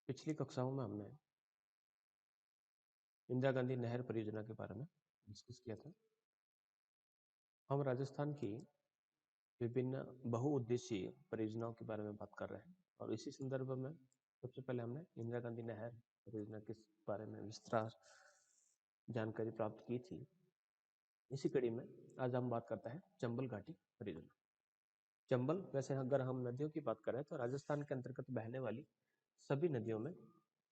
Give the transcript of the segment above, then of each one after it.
पिछली कक्षाओं में हमने इंदिरा गांधी नहर परियोजना के बारे में डिस्कस किया था। हम राजस्थान की विभिन्न बहुउद्देशीय परियोजनाओं के बारे में बात कर रहे हैं और इसी संदर्भ में सबसे पहले हमने इंदिरा गांधी नहर परियोजना के बारे में विस्तार जानकारी प्राप्त की थी। इसी कड़ी में आज हम बात करते हैं चंबल घाटी परियोजना। चंबल, वैसे अगर हम नदियों की बात करें तो राजस्थान के अंतर्गत बहने वाली सभी नदियों में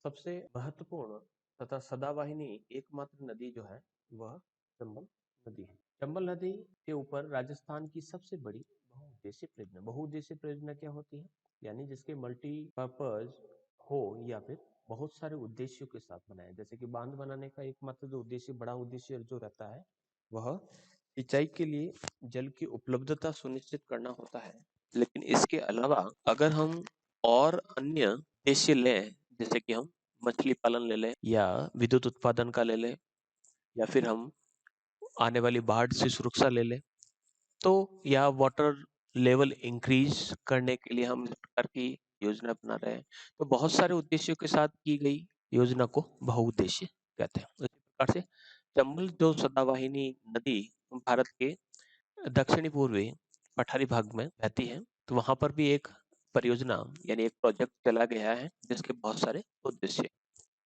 सबसे महत्वपूर्ण तथा सदावाहिनी एकमात्र नदी जो है वह चंबल नदी है। चंबल नदी के ऊपर राजस्थान की सबसे बड़ी बहुउद्देशीय परियोजना क्या होती है, यानी जिसके मल्टीपर्पज हो या फिर बहुत सारे उद्देश्यों के साथ बनाए। जैसे कि बांध बनाने का एकमात्र जो उद्देश्य, बड़ा उद्देश्य जो रहता है वह सिंचाई के लिए जल की उपलब्धता सुनिश्चित करना होता है। लेकिन इसके अलावा अगर हम और अन्य उद्देश्य लें, जैसे कि हम मछली पालन ले लें या विद्युत उत्पादन का ले लें या फिर हम आने वाली बाढ़ से सुरक्षा ले लें, तो या वाटर लेवल इंक्रीज करने के लिए हम इस प्रकार की योजना बना रहे हैं, तो बहुत सारे उद्देश्यों के साथ की गई योजना को बहुउद्देशीय कहते हैं। इसी प्रकार से चंबल जो सदावाहिनी नदी भारत के दक्षिणी पूर्वी पठारी भाग में बहती है, तो वहां पर भी एक परियोजना यानी एक प्रोजेक्ट चला गया है जिसके बहुत सारे उद्देश्य।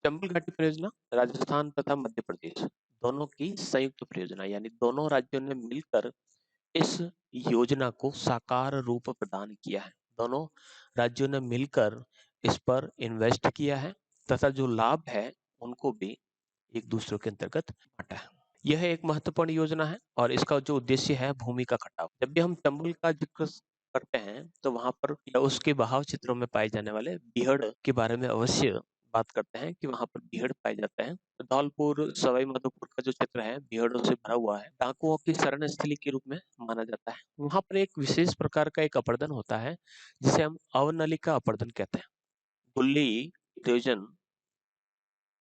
चंबल घाटी परियोजना राजस्थान तथा मध्य प्रदेश दोनों की संयुक्त परियोजना, यानी दोनों राज्यों ने मिलकर इस योजना को साकार रूप प्रदान किया है। दोनों राज्यों ने मिलकर इस पर इन्वेस्ट किया है तथा जो लाभ है उनको भी एक दूसरे के अंतर्गत बांटा है। यह एक महत्वपूर्ण योजना है और इसका जो उद्देश्य है भूमि का कटाव। जब भी हम चंबल का जिक्र करते हैं तो वहां पर या उसके बहाव क्षेत्रों में पाए जाने वाले बीहड़ के बारे में अवश्य बात करते हैं कि वहां पर बीहड़ पाए जाते हैं। धौलपुर सवाई माधोपुर का जो क्षेत्र है बीहड़ों से भरा हुआ है, डाकुओं की शरण स्थली के रूप में माना जाता है। वहां पर एक विशेष प्रकार का एक अपरदन होता है जिसे हम अवनलिका अपरदन कहते हैं। गुल्ली इरोजन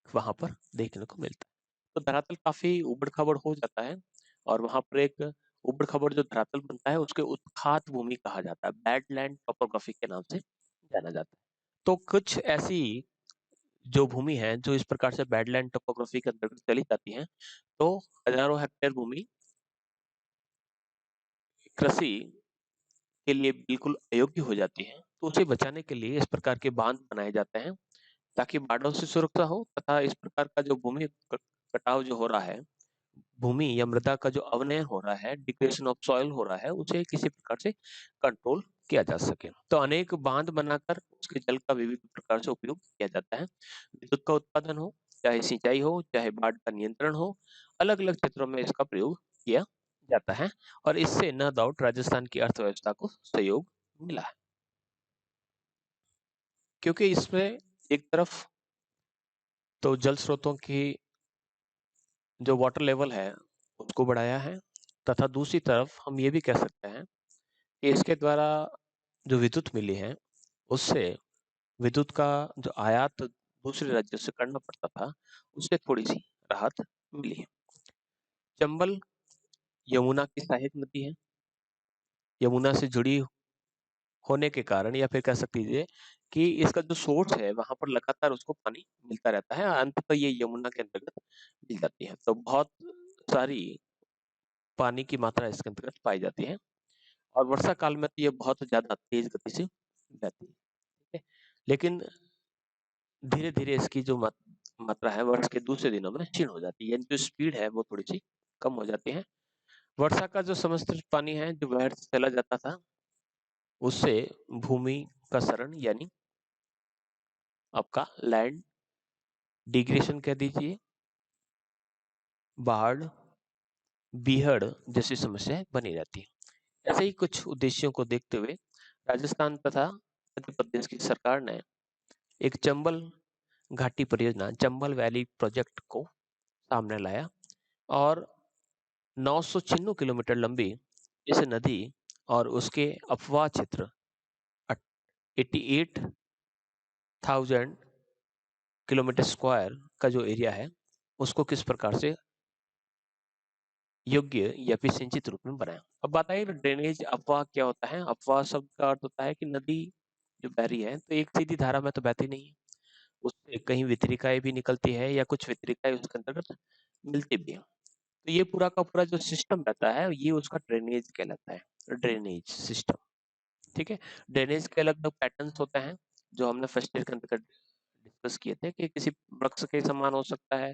वहां पर देखने को मिलता है। तो धरातल काफी उबड़-खाबड़ हो जाता है और वहां पर एक उबड़-खाबड़ जो धरातल बनता है उसके उत्खात भूमि कहा जाता है। बैडलैंड टोपोग्राफी के नाम से जाना जाता है। तो कुछ ऐसी जो भूमि है जो इस प्रकार से बैडलैंड टोपोग्राफी के अंतर्गत चली जाती है, तो हजारों हेक्टेयर भूमि कृषि के लिए बिल्कुल अयोग्य हो जाती है। तो उसे बचाने के लिए इस प्रकार के बांध बनाए जाते हैं ताकि बाढ़ों से सुरक्षा हो तथा इस प्रकार का जो भूमि कटाव जो हो रहा है, भूमि या मृदा का जो अवनयन हो रहा है, डिग्रेडेशन ऑफ सॉइल हो रहा है, उसे किसी प्रकार से कंट्रोल किया जा सके। तो अनेक बांध बनाकर उसके जल का विविध प्रकार से उपयोग किया जाता है। विद्युत का उत्पादन हो, चाहे सिंचाई हो, चाहे बाढ़ का नियंत्रण हो, अलग-अलग क्षेत्रों में इसका प्रयोग किया जाता है और इससे न डाउट राजस्थान की अर्थव्यवस्था को सहयोग मिला है। क्योंकि इसमें एक तरफ तो जल स्रोतों की जो वाटर लेवल है उसको बढ़ाया है तथा दूसरी तरफ हम ये भी कह सकते हैं कि इसके द्वारा जो विद्युत मिली है उससे विद्युत का जो आयात दूसरे राज्यों से करना पड़ता था उससे थोड़ी सी राहत मिली है। चंबल यमुना की सहायक नदी है। यमुना से जुड़ी होने के कारण या फिर कह सकते हैं कि इसका जो सोर्स है वहां पर लगातार उसको पानी मिलता रहता है, अंततः ये यमुना के अंतर्गत मिल जाती है। तो बहुत सारी पानी की मात्रा इसके अंतर्गत पाई जाती है और वर्षा काल में तो ये बहुत ज्यादा तेज गति से बहती है। ठीक है, लेकिन धीरे धीरे इसकी जो मात्रा है वर्ष के दूसरे दिनों में क्षीण हो जाती है, यानी जो स्पीड है वो थोड़ी सी कम हो जाती है। वर्षा का जो समस्त पानी है जो बाहर से चला जाता था उससे भूमि का शरण यानी आपका लैंड डिग्रेशन कह दीजिए, बाढ़, बीहड़ जैसी समस्याएं बनी रहती है। ऐसे ही कुछ उद्देश्यों को देखते हुए राजस्थान तथा मध्य प्रदेश की सरकार ने एक चंबल घाटी परियोजना, चंबल वैली प्रोजेक्ट को सामने लाया और 996 किलोमीटर लंबी इस नदी और उसके अफवाह क्षेत्र 88,000 किलोमीटर स्क्वायर का जो एरिया है उसको किस प्रकार से योग्य या फिर सिंचित रूप में बनाया। अब बात आई ड्रेनेज अफवाह क्या होता है। अफवाह शब्द का अर्थ होता है कि नदी जो बह रही है तो एक सीधी धारा में तो बहती नहीं है, उससे कहीं वितरिकाएं भी निकलती है या कुछ वितरिकाएं उसके अंतर्गत मिलती भी है। तो ये पूरा का पूरा जो सिस्टम रहता है ये उसका ड्रेनेज कहलाता है, ड्रेनेज सिस्टम। ठीक है, ड्रेनेज के अलग अलग पैटर्न्स होते हैं जो हमने फर्स्ट ईयर के अंतर्गत डिस्कस किए थे कि किसी वृक्ष के समान हो सकता है,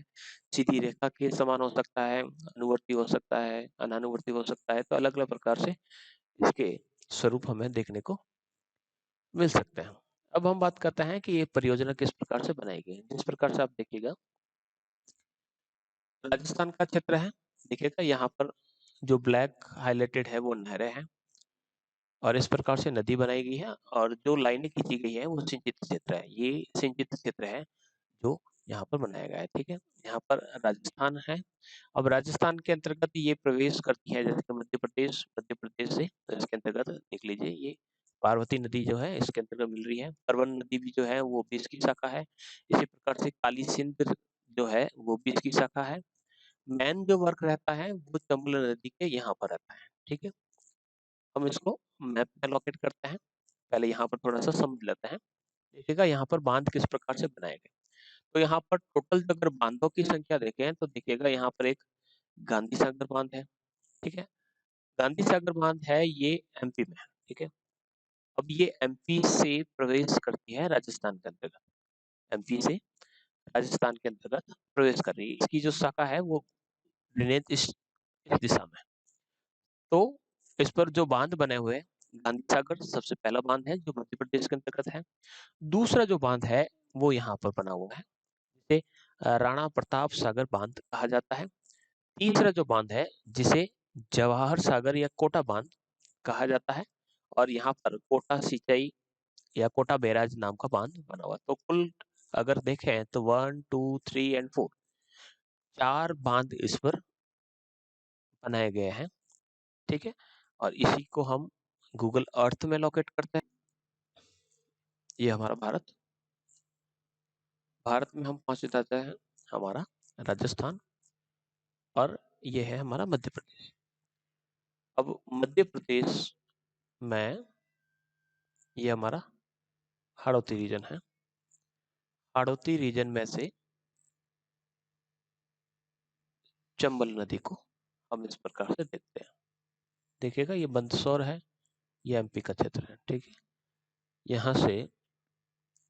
सीधी रेखा के समान हो सकता है, अनुवर्ती हो सकता है, अनानुवर्ती हो सकता है। तो अलग अलग प्रकार से इसके स्वरूप हमें देखने को मिल सकते हैं। अब हम बात करते हैं कि ये परियोजना किस प्रकार से बनाई गई। जिस प्रकार से आप देखिएगा, राजस्थान का क्षेत्र है, देखिएगा यहाँ पर जो ब्लैक हाईलाइटेड है वो नहरें हैं और इस प्रकार से नदी बनाई गई है और जो लाइनें खींची गई है वो सिंचित क्षेत्र है। ये सिंचित क्षेत्र है जो यहाँ पर बनाया गया है। ठीक है, यहाँ पर राजस्थान है। अब राजस्थान के अंतर्गत ये प्रवेश करती है जैसे कि मध्य प्रदेश से, तो इसके अंतर्गत देख लीजिए ये पार्वती नदी जो है इसके अंतर्गत मिल रही है। परवन नदी भी जो है वो भी इसकी शाखा है। इसी प्रकार से काली सिंध जो है वो भी इसकी शाखा है। मेन जो वर्क रहता है वो चंबल नदी के यहाँ पर रहता है। ठीक है, हम इसको मैप में लोकेट करते हैं। पहले यहाँ पर थोड़ा सा समझ लेते हैं। देखिएगा यहाँ पर बांध किस प्रकार से बनाए गए। तो यहाँ पर टोटल अगर बांधों की संख्या देखें तो देखिएगा यहाँ पर एक गांधी सागर बांध है। ठीक है, गांधी सागर बांध है ये एमपी में है। ठीक है, अब ये एमपी से प्रवेश करती है राजस्थान के अंतर्गत, एमपी से राजस्थान के अंतर्गत प्रवेश कर रही है। इसकी जो शाखा है वो ड्रेनेज इस दिशा में। तो इस पर जो बांध बने हुए हैं, गांधी सागर सबसे पहला बांध है जो मध्य प्रदेश के अंतर्गत है। दूसरा जो बांध है वो यहाँ पर बना हुआ है, जिसे राणा प्रताप सागर बांध कहा जाता है। तीसरा जो बांध है जिसे जवाहर सागर या कोटा बांध कहा जाता है और यहाँ पर कोटा सिंचाई या कोटा बैराज नाम का बांध बना हुआ। तो कुल अगर देखें तो 1 2 3 एंड 4 4 बांध इस पर बनाए गए हैं। ठीक है, और इसी को हम गूगल अर्थ में लोकेट करते हैं। ये हमारा भारत, भारत में हम पहुंच जाते हैं हमारा राजस्थान और ये है हमारा मध्य प्रदेश। अब मध्य प्रदेश में ये हमारा हाड़ौती रीजन है। हाड़ौती रीजन में से चंबल नदी को हम इस प्रकार से देखते हैं। देखिएगा ये मंदसौर है, ये एमपी का क्षेत्र है। ठीक है, यहाँ से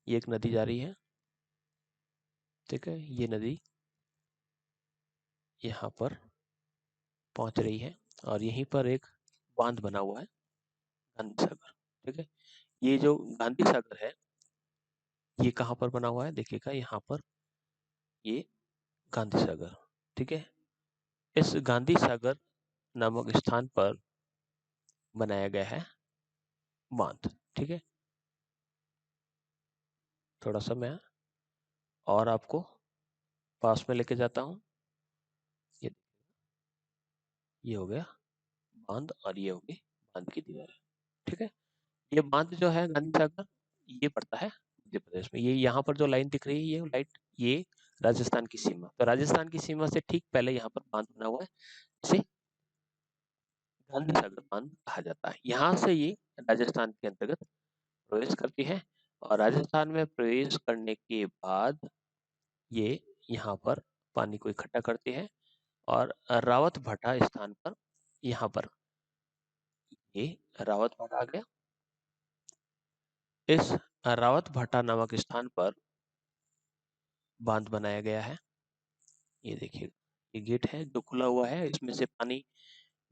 ये एक नदी जा रही है। ठीक है, ये नदी यहाँ पर पहुंच रही है और यहीं पर एक बांध बना हुआ है गांधी सागर। ठीक है, ये जो गांधी सागर है ये कहाँ पर बना हुआ है, देखिएगा यहाँ पर ये गांधी सागर। ठीक है, इस गांधी सागर नामक स्थान पर बनाया गया है बांध। ठीक है, थोड़ा सा मैं और आपको पास में लेके जाता हूँ। ये हो गया बांध और ये होगी बांध की दीवार। ठीक है, ये बांध जो है गांधी सागर ये पड़ता है मध्य प्रदेश में। ये यहाँ पर जो लाइन दिख रही है ये लाइट, ये राजस्थान की सीमा। तो राजस्थान की सीमा से ठीक पहले यहाँ पर बांध बना हुआ है, इसे गांधी सागर बांध कहा जाता है। यहाँ से ये राजस्थान के अंतर्गत प्रवेश करती है और राजस्थान में प्रवेश करने के बाद ये यहाँ पर पानी को इकट्ठा करती है और रावत भाटा स्थान पर यहाँ पर ये रावत भाटा आ गया। इस रावत भाटा नामक स्थान पर बांध बनाया गया है। ये देखिए ये गेट है जो खुला हुआ है, इसमें से पानी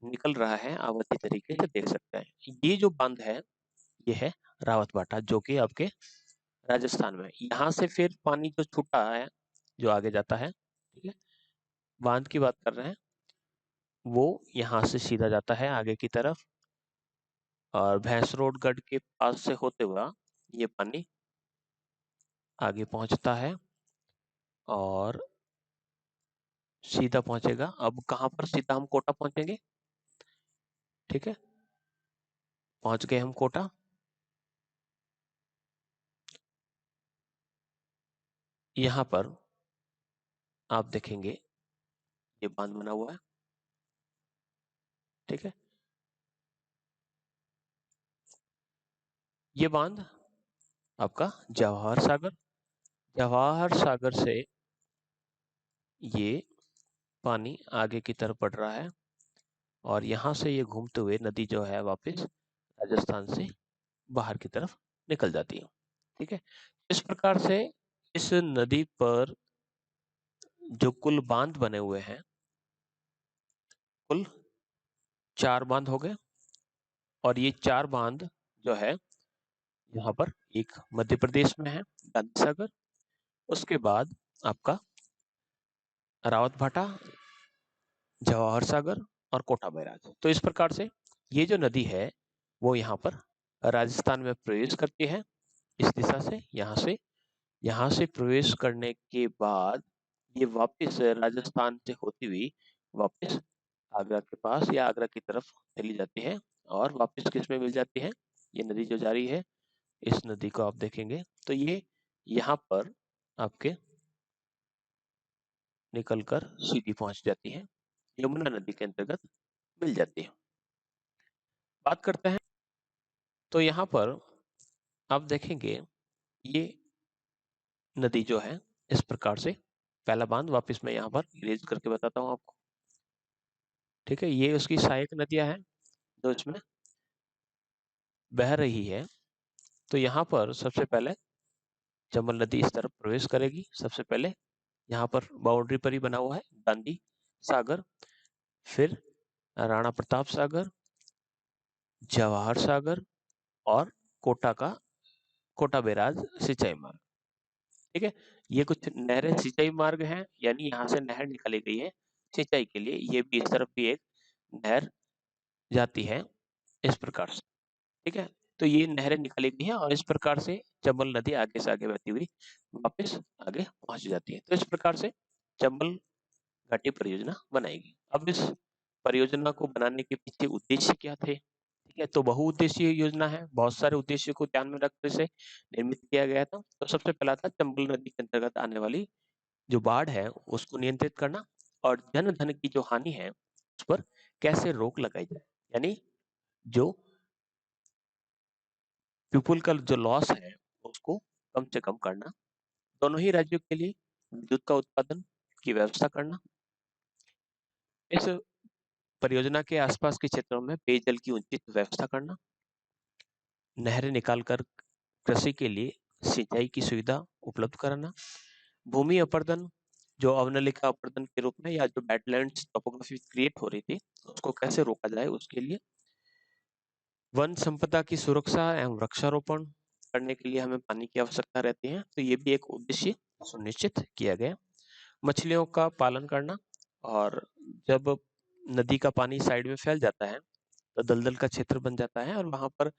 निकल रहा है, आप अच्छी तरीके से देख सकते हैं। ये जो बांध है ये है रावत भाटा जो कि आपके राजस्थान में। यहाँ से फिर पानी जो छूटा है जो आगे जाता है, ठीक है, बांध की बात कर रहे हैं, वो यहाँ से सीधा जाता है आगे की तरफ और भैंसरोडगढ़ के पास से होते हुआ ये पानी आगे पहुंचता है और सीधा पहुंचेगा। अब कहाँ पर सीधा हम कोटा पहुंचेंगे। ठीक है, पहुंच गए हम कोटा। यहाँ पर आप देखेंगे ये बांध बना हुआ है। ठीक है, ये बांध आपका जवाहर सागर जवाहर सागर से ये पानी आगे की तरफ बढ़ रहा है और यहाँ से ये घूमते हुए नदी जो है वापस राजस्थान से बाहर की तरफ निकल जाती है। ठीक है, इस प्रकार से इस नदी पर जो कुल बांध बने हुए हैं, कुल 4 बांध हो गए और ये 4 बांध जो है यहाँ पर एक मध्य प्रदेश में है, गांधी सागर, उसके बाद आपका रावत भाटा, जवाहर सागर और कोटा बैराज। तो इस प्रकार से ये जो नदी है वो यहाँ पर राजस्थान में प्रवेश करती है इस दिशा से, यहाँ से प्रवेश करने के बाद ये वापस राजस्थान से होती हुई वापस आगरा के पास या आगरा की तरफ चली जाती है और वापस किस में मिल जाती है, ये नदी जो जा रही है, इस नदी को आप देखेंगे तो ये यहाँ पर आपके निकलकर सीधी पहुंच जाती है, यमुना नदी के अंतर्गत मिल जाती है। बात करते हैं तो यहाँ पर आप देखेंगे ये नदी जो है इस प्रकार से, पहला बांध वापस मैं यहाँ पर इरेज करके बताता हूँ आपको। ठीक है, ये उसकी सहायक नदियां हैं जो इसमें बह रही है। तो यहाँ पर सबसे पहले चंबल नदी इस तरफ प्रवेश करेगी। सबसे पहले यहाँ पर बाउंड्री पर ही बना हुआ है गांधी सागर, फिर राणा प्रताप सागर, जवाहर सागर और कोटा बैराज सिंचाई मार्ग। ठीक है, ये कुछ नहरें सिंचाई मार्ग हैं, यानी यहाँ से नहर निकाली गई है सिंचाई के लिए। ये भी इस तरफ भी एक नहर जाती है इस प्रकार से। ठीक है, तो ये नहरें निकाली गई हैं और इस प्रकार से चंबल नदी आगे से आगे बहती हुई वापस आगे पहुंच जाती है। तो इस प्रकार से चंबल घाटी परियोजना बनाएगी। अब इस परियोजना को बनाने के पीछे उद्देश्य क्या थे? ठीक है, तो बहुउद्देशीय योजना है, बहुत सारे उद्देश्यों को ध्यान में रखकर इसे निर्मित किया गया था। तो सबसे पहला था चंबल नदी के अंतर्गत आने वाली जो बाढ़ है उसको नियंत्रित करना और जन धन की जो हानि है उस पर कैसे रोक लगाई जाए, यानी जो पीपुल का जो लॉस है उसको कम से कम करना। दोनों ही राज्यों के लिए विद्युत का उत्पादन की व्यवस्था करना, इस परियोजना के आसपास के क्षेत्रों में पेयजल की उचित व्यवस्था करना, नहरें निकालकर कृषि के लिए सिंचाई की सुविधा उपलब्ध कराना, भूमि अपर्दन जो अवनलिका अपर्दन के रूप में या जो वेटलैंड्स टोपोग्राफी क्रिएट हो रही थी उसको कैसे रोका जाए उसके लिए, वन संपदा की सुरक्षा एवं वृक्षारोपण करने के लिए हमें पानी की आवश्यकता रहती है, तो ये भी एक उद्देश्य सुनिश्चित किया गया। मछलियों का पालन करना, और जब नदी का पानी साइड में फैल जाता है तो दलदल का क्षेत्र बन जाता है और वहां पर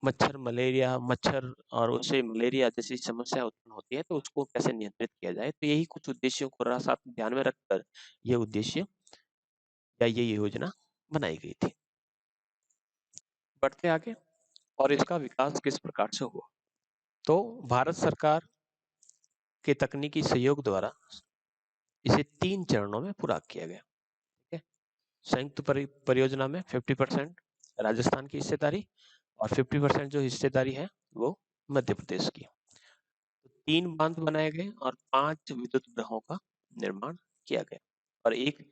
मच्छर और उससे मलेरिया जैसी समस्या उत्पन्न होती है, तो उसको कैसे नियंत्रित किया जाए। तो यही कुछ उद्देश्यों को साथ ध्यान में रखकर ये उद्देश्य या ये योजना बनाई गई थी। बढ़ते आगे और इसका विकास किस प्रकार से हुआ, तो भारत सरकार के तकनीकी सहयोग द्वारा इसे 3 चरणों में पूरा किया गया। ठीक है, संयुक्त परियोजना में 50% राजस्थान की हिस्सेदारी और 50% जो हिस्सेदारी है वो मध्य प्रदेश की। तो 3 बांध बनाए गए और 5 विद्युत गृहों का निर्माण किया गया और एक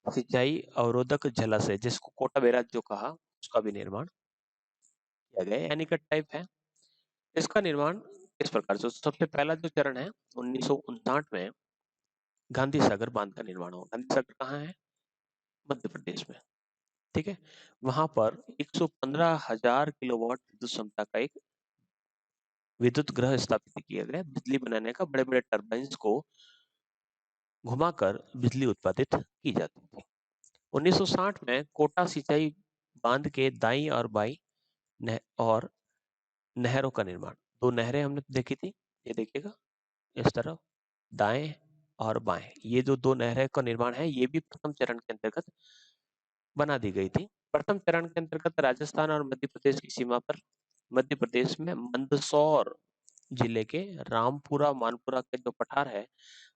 सिंचाई अवरोधक जलाशय जिसको कोटा बैराज जो कहा उसका भी निर्माण किया गया, यानी का टाइप है। इसका निर्माण इस प्रकार से, सबसे पहला जो चरण है 1959 में गांधी सागर बांध का निर्माण हुआ। गांधी सागर कहाँ है? मध्य प्रदेश में। ठीक है, वहां पर 115,000 किलोवाट विद्युत क्षमता का एक विद्युत गृह स्थापित किया गया। बिजली बनाने का बड़े बड़े टर्बाइंस को घुमाकर बिजली उत्पादित की जाती थी। 1960 में कोटा सिंचाई बांध के दाई और बाई और नहरों का निर्माण, 2 नहरें हमने देखी थी, ये देखिएगा इस तरफ दाएं और बाएं, ये जो 2 नहरें का निर्माण है ये भी प्रथम चरण के अंतर्गत बना दी गई थी। प्रथम चरण के अंतर्गत राजस्थान और मध्य प्रदेश की सीमा पर मध्य प्रदेश में मंदसौर जिले के रामपुरा मानपुरा के जो पठार है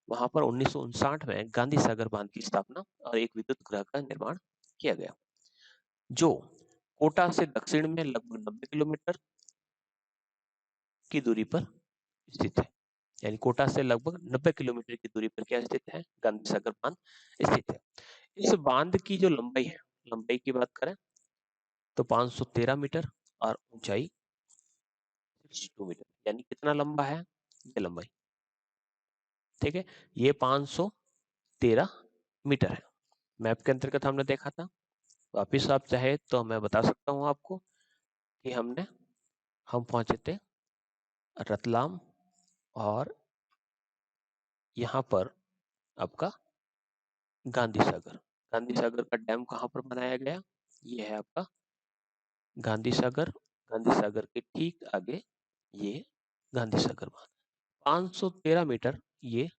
वहां पर 1959 में गांधी सागर बांध की स्थापना और एक विद्युत गृह का निर्माण किया गया, जो कोटा से दक्षिण में लगभग 90 किलोमीटर की दूरी पर स्थित है। यानी कोटा से लगभग 90 किलोमीटर की दूरी पर क्या स्थित है, गांधी सागर बांध स्थित है। इस बांध की जो लंबाई है, लंबाई की बात करें तो 513 मीटर और ऊंचाई 62 मीटर, यानी कितना लंबा है ये लंबाई, ठीक है। ये 513 मीटर है। मैप के अंतर्गत हमने देखा था, वापिस आप चाहे तो मैं बता सकता हूँ आपको कि हम पहुंचे थे रतलाम, और यहाँ पर आपका गांधी सागर का डैम कहाँ पर बनाया गया, ये है आपका गांधी सागर के ठीक आगे ये गांधी सागर बांध। 513 मीटर ये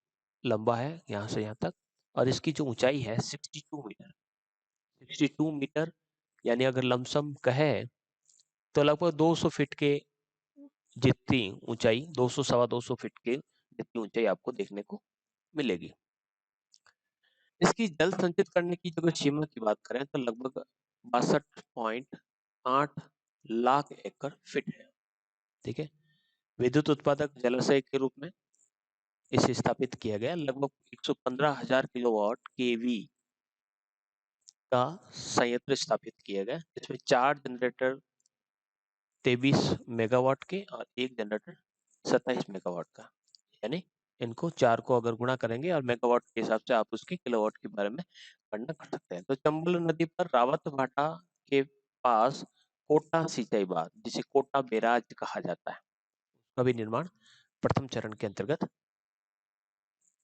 लंबा है यहाँ से यहाँ तक, और इसकी जो ऊंचाई है 62 मीटर, यानी अगर लमसम कहे तो लगभग 200 फीट के जितनी ऊंचाई, 200 सवा 200 फीट के जितनी ऊंचाई आपको देखने को मिलेगी। इसकी जल संचित करने की अगर सीमा की बात करें तो लगभग 62.8 लाख एकड़ फीट है, ठीक है। विद्युत उत्पादक जलाशय के रूप में इसे स्थापित किया गया। लगभग 115,000 किलोवाट केवी का संयंत्र स्थापित किया गया, जिसमें 4 जनरेटर 23 मेगावाट के और 1 जनरेटर 27 मेगावाट का, यानी इनको 4 को अगर गुणा करेंगे और मेगावाट के हिसाब से आप उसके किलोवाट के बारे में गणना कर सकते हैं। तो चंबल नदी पर रावत भाटा के पास कोटा सिंचाई बांध, जिसे कोटा बैराज कहा जाता है, उसका भी निर्माण प्रथम चरण के अंतर्गत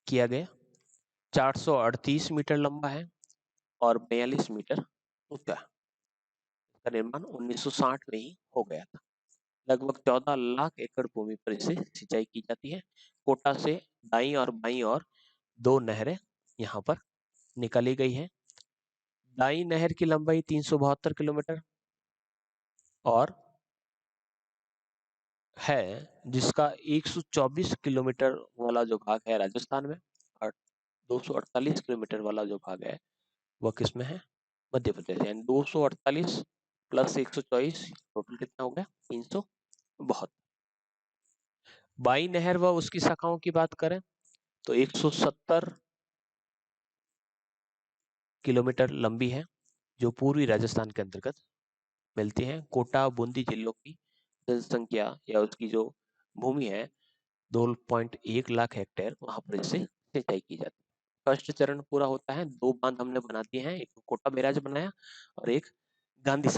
किया गया। 438 मीटर लंबा है और 42 मीटर ऊंचा। इसका निर्माण 1960 में ही हो गया था। लगभग 14 लाख एकड़ भूमि पर इसे सिंचाई की जाती है। कोटा से दाईं और बाईं ओर 2 नहरें यहाँ पर निकाली गई है। दाईं नहर की लंबाई 372 किलोमीटर और है, जिसका 124 किलोमीटर वाला जो भाग है राजस्थान में, और 248 किलोमीटर वाला जो भाग है वह किसमें है, मध्य प्रदेश। यानी 248 प्लस 124 टोटल कितना हो गया, 372। बाई नहर व उसकी शाखाओं की बात करें तो 170 किलोमीटर लंबी है, जो पूर्वी राजस्थान के अंतर्गत मिलती है। कोटा बूंदी जिलों की जनसंख्या या उसकी जो भूमि है 2.1 लाख हेक्टेयर, वहां पर इससे सिंचाई की जाती है। फर्स्ट चरण पूरा होता है, 2 बांध हमने बना दिए हैं, एक कोटा बैराज बनाया और एक गांधी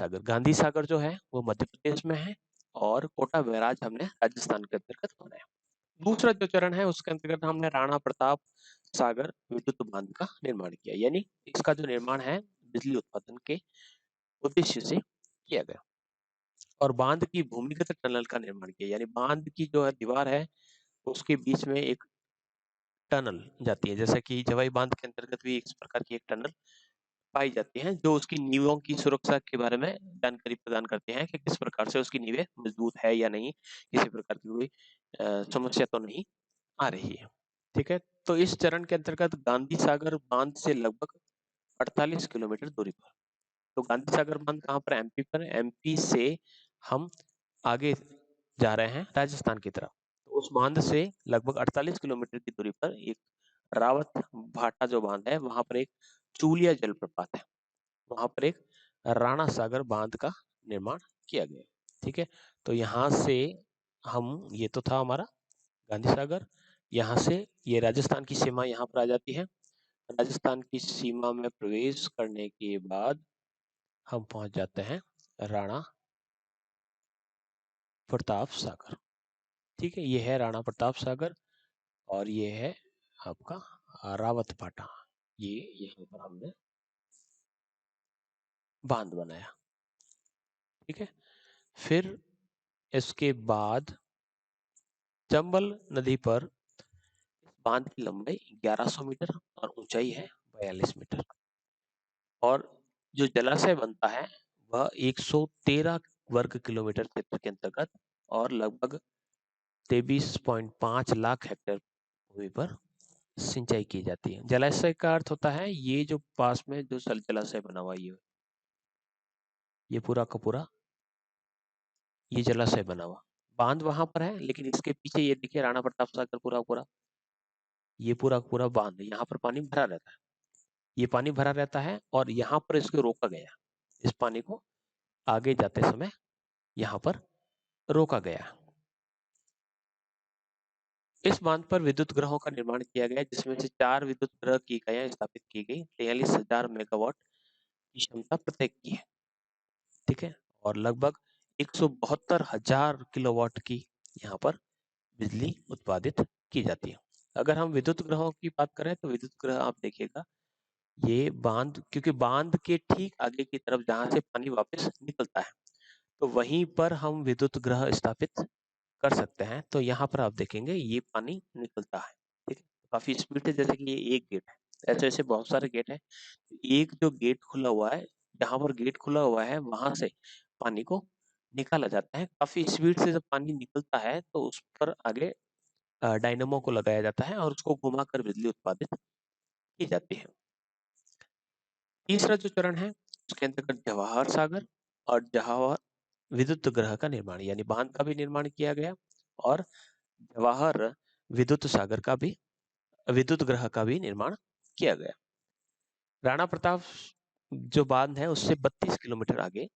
सागर जो है वो मध्य प्रदेश में है, और कोटा बैराज हमने राजस्थान के अंतर्गत बनाया। दूसरा जो चरण है उसके अंतर्गत हमने राणा प्रताप सागर विद्युत बांध का निर्माण किया, यानी इसका जो निर्माण है बिजली उत्पादन के उद्देश्य से किया गया। और बांध की भूमिगत टनल का निर्माण किया, यानी बांध की जो है दीवार है उसके बीच में एक टनल जाती है, जैसे कि जवाई बांध के अंतर्गत भी इस प्रकार की एक टनल पाई जाती है, जो उसकी नींवों की सुरक्षा के बारे में जानकारी प्रदान करते हैं कि किस प्रकार से उसकी नींवें मजबूत है या नहीं, किसी प्रकार की कोई समस्या तो नहीं आ रही है, ठीक है। तो इस चरण के अंतर्गत गांधी सागर बांध से लगभग 48 किलोमीटर दूरी पर, तो गांधी सागर बांध कहाँ पर, एमपी पर। एमपी से हम आगे जा रहे हैं राजस्थान की तरफ, तो उस बांध से लगभग 48 किलोमीटर की दूरी पर एक रावत भाटा जो बांध है, वहां पर एक चूलिया जलप्रपात है, वहां पर एक राणा सागर बांध का निर्माण किया गया, ठीक है। तो यहाँ से ये तो था हमारा गांधी सागर। यहाँ से ये राजस्थान की सीमा यहाँ पर आ जाती है। राजस्थान की सीमा में प्रवेश करने के बाद हम पहुंच जाते हैं राणा प्रताप सागर, ठीक है। ये है राणा प्रताप सागर और ये है आपका रावत भाटा, ये यहाँ पर हमने बांध बनाया, ठीक है। फिर इसके बाद चंबल नदी पर बांध की लंबाई 1100 मीटर और ऊंचाई है 42 मीटर, और जो जलाशय बनता है वह 113 वर्ग किलोमीटर क्षेत्र के अंतर्गत और लगभग 23.5 लाख हेक्टेयर भूमि पर सिंचाई की जाती है। जलाशय का अर्थ होता है ये जो पास में जो जलाशय बना हुआ ये पूरा का पूरा ये जलाशय बना हुआ, बांध वहां पर है, लेकिन इसके पीछे ये देखिए राणा प्रताप सागर पूरा पूरा, ये पूरा पूरा बांध, यहाँ पर पानी भरा रहता है, ये पानी भरा रहता है और यहाँ पर इसको रोका गया, इस पानी को आगे जाते समय यहाँ पर रोका गया। इस बांध पर विद्युत ग्रहों का निर्माण किया गया, जिसमें से 4 विद्युत ग्रह की इकाइयां स्थापित की गई, 43,000 मेगावाट की क्षमता प्रत्येक की है, ठीक है, और लगभग 172,000 किलोवाट की यहाँ पर बिजली उत्पादित की जाती है। अगर हम विद्युत ग्रहों की बात करें तो विद्युत ग्रह आप देखिएगा, ये बांध, क्योंकि बांध के ठीक आगे की तरफ जहां से पानी वापस निकलता है, तो वहीं पर हम विद्युत ग्रह स्थापित कर सकते हैं। तो यहाँ पर आप देखेंगे ये पानी निकलता है, ठीक है, काफी स्पीड है, जैसे कि ये एक गेट है, ऐसे ऐसे बहुत सारे गेट है, एक जो गेट खुला हुआ है, जहां पर गेट खुला हुआ है वहां से पानी को निकाला जाता है, काफी स्पीड से जब पानी निकलता है तो उस पर आगे डायनेमो को लगाया जाता है और उसको घुमाकर बिजली उत्पादित की जाती है। तीसरा जो चरण है उसके अंतर्गत जवाहर सागर और जवाहर विद्युत ग्रह का निर्माण, यानी बांध का भी निर्माण किया गया और जवाहर विद्युत सागर का भी, विद्युत ग्रह का भी निर्माण किया गया। राणा प्रताप जो बांध है उससे 32 किलोमीटर आगे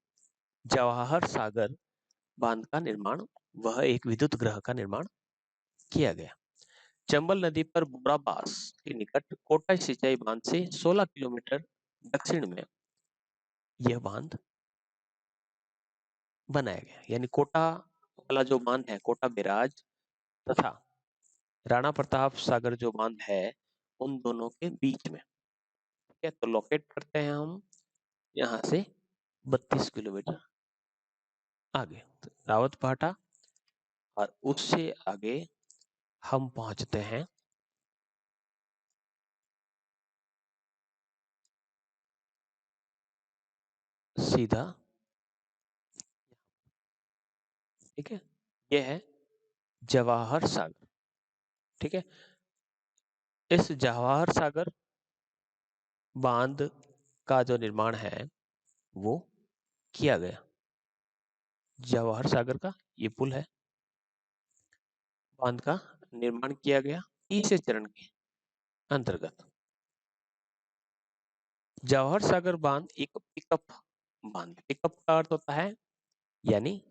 जवाहर सागर बांध का निर्माण, वह एक विद्युत ग्रह का निर्माण किया गया। चंबल नदी पर बोराबास के निकट कोटा सिंचाई बांध से 16 किलोमीटर दक्षिण में यह बांध बनाया गया, यानी कोटा वाला जो बांध है, कोटा बैराज तथा राणा प्रताप सागर जो बांध है, उन दोनों के बीच में, ठीक है, तो लोकेट करते हैं हम यहाँ से 32 किलोमीटर आगे, तो रावत भाटा, और उससे आगे हम पहुंचते हैं सीधा, ठीक है, यह है जवाहर सागर, ठीक है। इस जवाहर सागर बांध का जो निर्माण है वो किया गया, जवाहर सागर का ये पुल है, बांध का निर्माण किया गया तीसरे चरण के अंतर्गत। जवाहर सागर बांध एक पिकअप बांध, पिकअप का अर्थ होता है यानी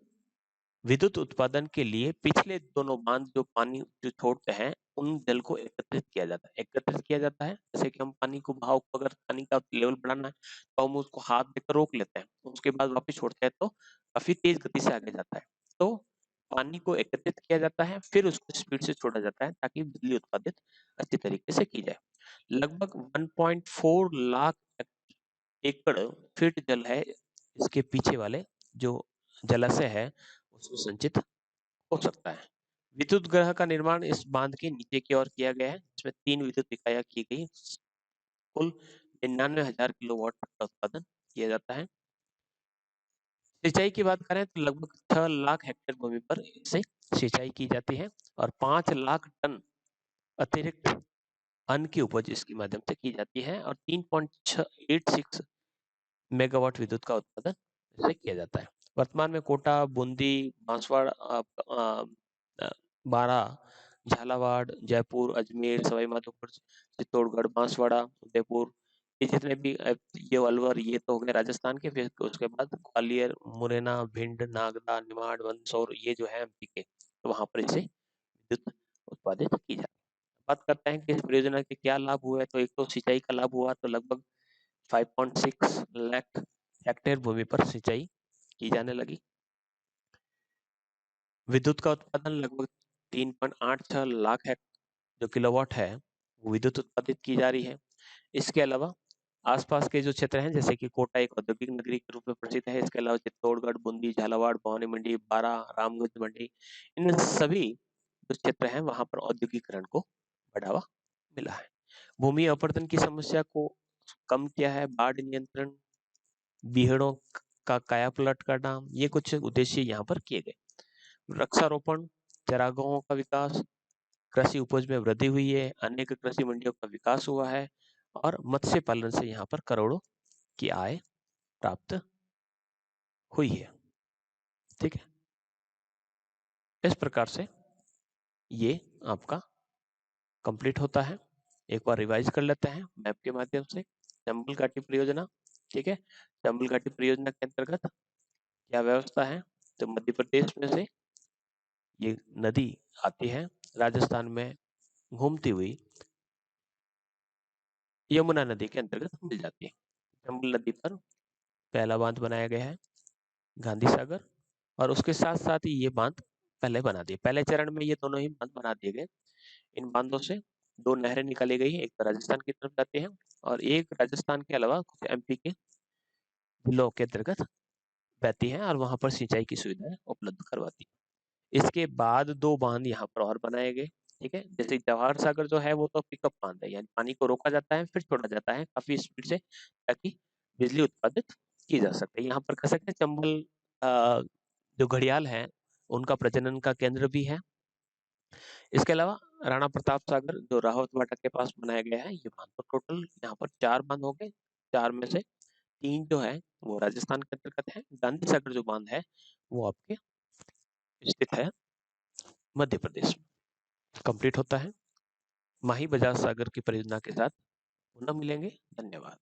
विद्युत उत्पादन के लिए पिछले दोनों बांध जो पानी जो छोड़ते हैं उन जल को एकत्रित किया जाता है, एकत्रित किया जाता है, जैसे कि हम पानी को बहाव को, अगर पानी का लेवल बढ़ाना है तो हम उसको हाथ देकर रोक लेते हैं, उसके बाद वापस छोड़ते हैं तो काफी तेज गति से आगे जाता है। तो पानी को एकत्रित किया जाता है, फिर उसको स्पीड से छोड़ा जाता है ताकि बिजली उत्पादित अच्छी तरीके से की जाए। लगभग 1.4 लाख एकड़ फीट जल है इसके पीछे वाले जो जलाशय है उसमें संचित हो सकता है। विद्युत ग्रह का निर्माण इस बांध के नीचे की ओर किया गया है, जिसमें 3 विद्युत इकाइयां की गई, कुल 99,000 किलोवाट का उत्पादन किया जाता है। सिंचाई की बात करें तो लगभग 6 लाख हेक्टेयर भूमि पर इससे सिंचाई की जाती है और 5 लाख टन अतिरिक्त अन्न की उपज इसके माध्यम से की जाती है और 3.86 मेगावाट विद्युत का उत्पादन इससे किया जाता है। वर्तमान में कोटा, बूंदी, बांसवाड़ा, बारां, झालावाड़, जयपुर, अजमेर, सवाई माधोपुर, चित्तौड़गढ़, बांसवाड़ा, उदयपुर, ये जितने भी ये अलवर, ये तो हो गए राजस्थान के, फिर उसके बाद ग्वालियर, मुरैना, भिंड, नागदा, निमाड़, मंदसौर, ये जो है एमपी के, तो वहां पर इसे विद्युत उत्पादित की जाती है। बात करते हैं कि इस परियोजना के क्या लाभ हुए, तो एक तो सिंचाई का लाभ हुआ, तो लगभग 5.6 लाख हेक्टेयर भूमि पर सिंचाई की जाने लगी। विद्युत का उत्पादन लगभग 3.86 लाख है जो किलोवाट है वो विद्युत उत्पादित की जा रही है। इसके अलावा आसपास के जो क्षेत्र हैं, जैसे कि कोटा एक औद्योगिक नगरी के रूप में प्रसिद्ध है, इसके अलावा चित्तौड़गढ़, बूंदी, झालावाड़, भवानी मंडी, बारां, रामगंज मंडी, इन सभी जो क्षेत्र हैं वहां पर औद्योगिकरण को बढ़ावा मिला है। भूमि अपरदन की समस्या को कम किया है, बाढ़ नियंत्रण, बीहड़ों का कायापलट करना, ये कुछ उद्देश्य यहाँ पर किए गए। वृक्षारोपण, चरागाहों का विकास, कृषि उपज में वृद्धि हुई है, अनेक कृषि मंडियों का विकास हुआ है और मत्स्य पालन से यहाँ पर करोड़ों की आय प्राप्त हुई है, ठीक है। इस प्रकार से ये आपका कंप्लीट होता है। एक बार रिवाइज कर लेते हैं मैप के माध्यम से। चंबल घाटी परियोजना, ठीक है। चंबल घाटी परियोजना के अंतर्गत क्या व्यवस्था है, तो मध्य प्रदेश में से ये नदी आती है, राजस्थान में घूमती हुई यमुना नदी के अंतर्गत मिल जाती है। चंबल नदी पर पहला बांध बनाया गया है, गांधी सागर, और उसके साथ साथ ही ये बांध पहले बना दिए, पहले चरण में ये दोनों ही बांध बना दिए गए। इन बांधों से दो नहरें निकाली गई, एक तो राजस्थान की तरफ जाती है और एक राजस्थान के अलावा कुछ एमपी के जिलों के अंतर्गत बहती है और वहां पर सिंचाई की सुविधाएं उपलब्ध करवाती है। इसके बाद दो बांध यहाँ पर और बनाए गए, ठीक है। जैसे जवाहर सागर जो है वो तो पिकअप बांध है, यानी पानी को रोका जाता है फिर छोड़ा जाता है काफी स्पीड से, ताकि बिजली उत्पादित की जा सके। यहाँ पर कह सकते हैं चंबल जो घड़ियाल है उनका प्रजनन का केंद्र भी है। इसके अलावा राणा प्रताप सागर जो रावतबाटा के पास बनाया गया है, ये बांध, तो टोटल यहाँ पर 4 बांध हो गए। 4 में से 3 जो है वो राजस्थान के अंतर्गत है। गांधी सागर जो बांध है वो आपके स्थित है मध्य प्रदेश में। कंप्लीट होता है। माही बजाज सागर की परियोजना के साथ पुनः मिलेंगे। धन्यवाद।